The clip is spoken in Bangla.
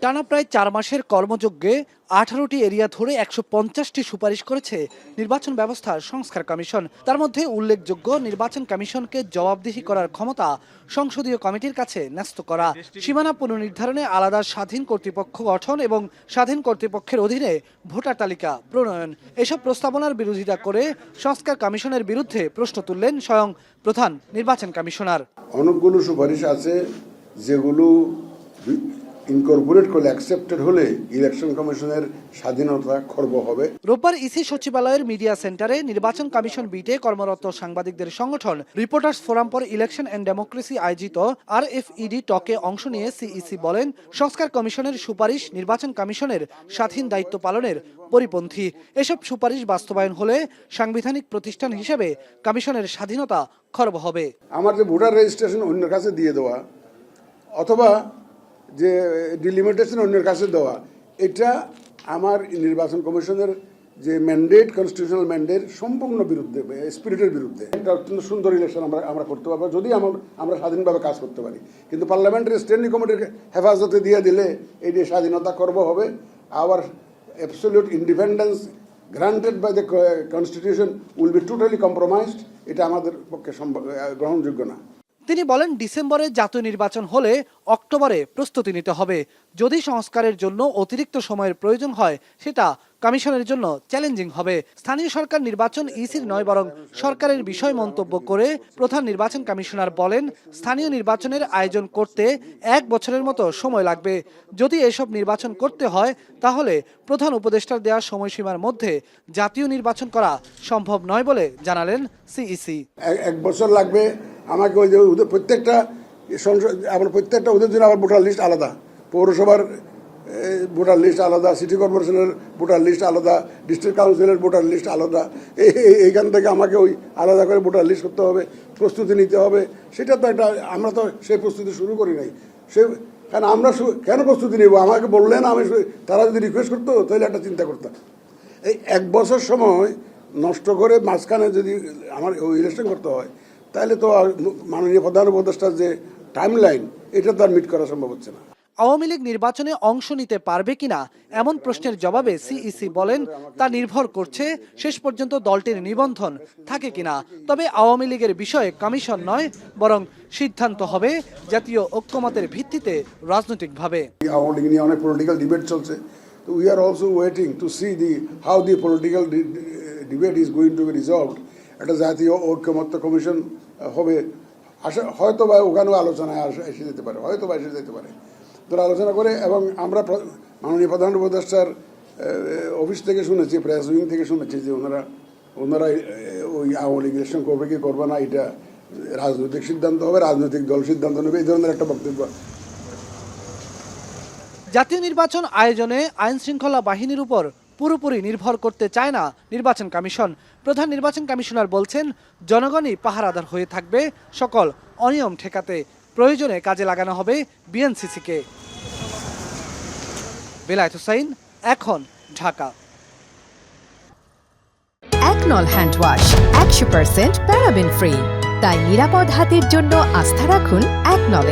টানা প্রায় 4 মাসের কর্মযজ্ঞে 18টি এরিয়া ধরে 150টি সুপারিশ করেছে নির্বাচন ব্যবস্থার সংস্কার কমিশন। তার মধ্যে উল্লেখযোগ্য নির্বাচন কমিশনকে জবাবদিহি করার ক্ষমতা সংসদীয় কমিটির কাছে ন্যস্ত করা, সীমানা পুনর্নির্ধারণে আলাদা স্বাধীন কর্তৃপক্ষ গঠন এবং স্বাধীন কর্তৃপক্ষের অধীনে ভোটার তালিকা প্রণয়ন। এসব প্রস্তাবনার বিরোধিতা করে সংস্কার কমিশনের বিরুদ্ধে প্রশ্ন তুললেন স্বয়ং প্রধান নির্বাচন কমিশনার। অনেকগুলো সুপারিশ আছে যেগুলো ইনকর্পোরেট করলে অ্যাকসেপ্টেড হলে ইলেকশন কমিশনের স্বাধীনতা খর্ব হবে। রোববার ইসি সচিবালয়ের মিডিয়া সেন্টারে নির্বাচন কমিশন বিটে কর্মরত সাংবাদিকদের সংগঠন reporters forum for election and democracy আয়োজিত RFED টকে অংশ নিয়ে সিইসি বলেন, সংস্কার কমিশনের সুপারিশ নির্বাচন কমিশনের স্বাধীন দায়িত্ব পালনের পরিপন্থী। এসব সুপারিশ বাস্তবায়ন হলে সাংবিধানিক প্রতিষ্ঠান হিসেবে কমিশনের স্বাধীনতা খর্ব হবে। আমার যে ভোটার রেজিস্ট্রেশন অন্যের কাছে দিয়ে দেওয়া অথবা যে ডিলিমিটেশন অন্যের কাছে দেওয়া, এটা আমার নির্বাচন কমিশনের যে ম্যান্ডেট, কনস্টিটিউশনাল ম্যান্ডেট সম্পূর্ণ বিরুদ্ধে, স্পিরিটের বিরুদ্ধে। একটা অত্যন্ত সুন্দর ইলেকশন আমরা করতে পারবো যদি আমরা স্বাধীনভাবে কাজ করতে পারি। কিন্তু পার্লামেন্টারি স্ট্যান্ডিং কমিটির হেফাজতে দিয়ে দিলে এই যে স্বাধীনতা খর্ব হবে। Our absolute independence granted by the constitution will be totally compromised. এটা আমাদের পক্ষে গ্রহণযোগ্য না। তিনি বলেন, ডিসেম্বরে জাতীয় নির্বাচন হলে অক্টোবরে প্রস্তুতি নিতে হবে। যদি সংস্কারের জন্য অতিরিক্ত সময়ের প্রয়োজন হয় সেটা কমিশনের জন্য চ্যালেঞ্জিং হবে। স্থানীয় সরকার নির্বাচন ইসির নয় বরং সরকারের বিষয় মন্তব্য করে প্রধান নির্বাচন কমিশনার বলেন, স্থানীয় নির্বাচনের আয়োজন করতে 1 বছরের মতো সময় লাগবে। যদি এসব নির্বাচন করতে হয় তাহলে প্রধান উপদেষ্টার দেওয়া সময়সীমার মধ্যে জাতীয় নির্বাচন করা সম্ভব নয় বলে জানালেন সিইসি। 1 বছর লাগবে। আমাকে ওই যে প্রত্যেকটা ওদের জন্য আবার ভোটার লিস্ট আলাদা, পৌরসভার ভোটার লিস্ট আলাদা, সিটি কর্পোরেশনের ভোটার লিস্ট আলাদা, ডিস্ট্রিক্ট কাউন্সিলের ভোটার লিস্ট আলাদা। এইখান থেকে আমাকে ওই আলাদা করে ভোটার লিস্ট করতে হবে, প্রস্তুতি নিতে হবে। সেটা তো একটা, আমরা তো সেই প্রস্তুতি শুরু করি নাই। কারণ আমরা কেন প্রস্তুতি নেব? আমাকে বললেন, তারা যদি রিকোয়েস্ট করতো তাহলে একটা চিন্তা করতাম। এই 1 বছর সময় নষ্ট করে মাঝখানে যদি আমার ইলেকশন করতে হয় তাহলে তো মাননীয় প্রধান উপদেষ্টার যে টাইম লাইন, এটা তো আর মিট করা সম্ভব হচ্ছে না। আওয়ামী লীগ নির্বাচনে অংশ নিতে পারবে কিনা এমন প্রশ্নের জবাবে সিইসি বলেন, তা নির্ভর করছে শেষ পর্যন্ত দলটির নিবন্ধন থাকে কিনা। তবে আওয়ামী লীগের বিষয়ে কমিশন নয় বরং সিদ্ধান্ত হবে জাতীয় ঐক্যমতের ভিত্তিতে রাজনৈতিকভাবে। আওয়ামী লীগ নিয়ে অনেক পলিটিক্যাল ডিবেট চলছে। We are also waiting to see how the political debate is going to be resolved. একটা জাতীয় ঐক্যমত্য কমিশন হবে, হয়তো বা ওখানেও আলোচনায় এসে যেতে পারে, হয়তো বা এসে যেতে পারে। তোরা আলোচনা করে, এবং আমরা মাননীয় প্রধান উপদেষ্টার অফিস থেকে শুনেছি, প্রেস উইং থেকে শুনেছি যে ওনারা ওই আওয়ামী লীগ ইলেকশন করবে কি করবে না এটা রাজনৈতিক সিদ্ধান্ত হবে, রাজনৈতিক দল সিদ্ধান্ত নেবে, এই ধরনের একটা বক্তব্য। জাতীয় নির্বাচন আয়োজনে আইন শৃঙ্খলা বাহিনীর উপর পুরোপুরি নির্ভর করতে চায় না নির্বাচন কমিশন। প্রধান নির্বাচন কমিশনার বলছেন, জনগণই পাহারাদার হয়ে থাকবে সকল অনিয়ম ঠেকাতে। প্রয়োজনে কাজে লাগানো হবে বিএনসিসিকে। বেলায়েত হুসাইন, এখন, ঢাকা। একনল হ্যান্ড ওয়াশ 100% প্যারাবেন ফ্রি, তাই নিরাপদ হাতের জন্য আস্থা রাখুন একনলে।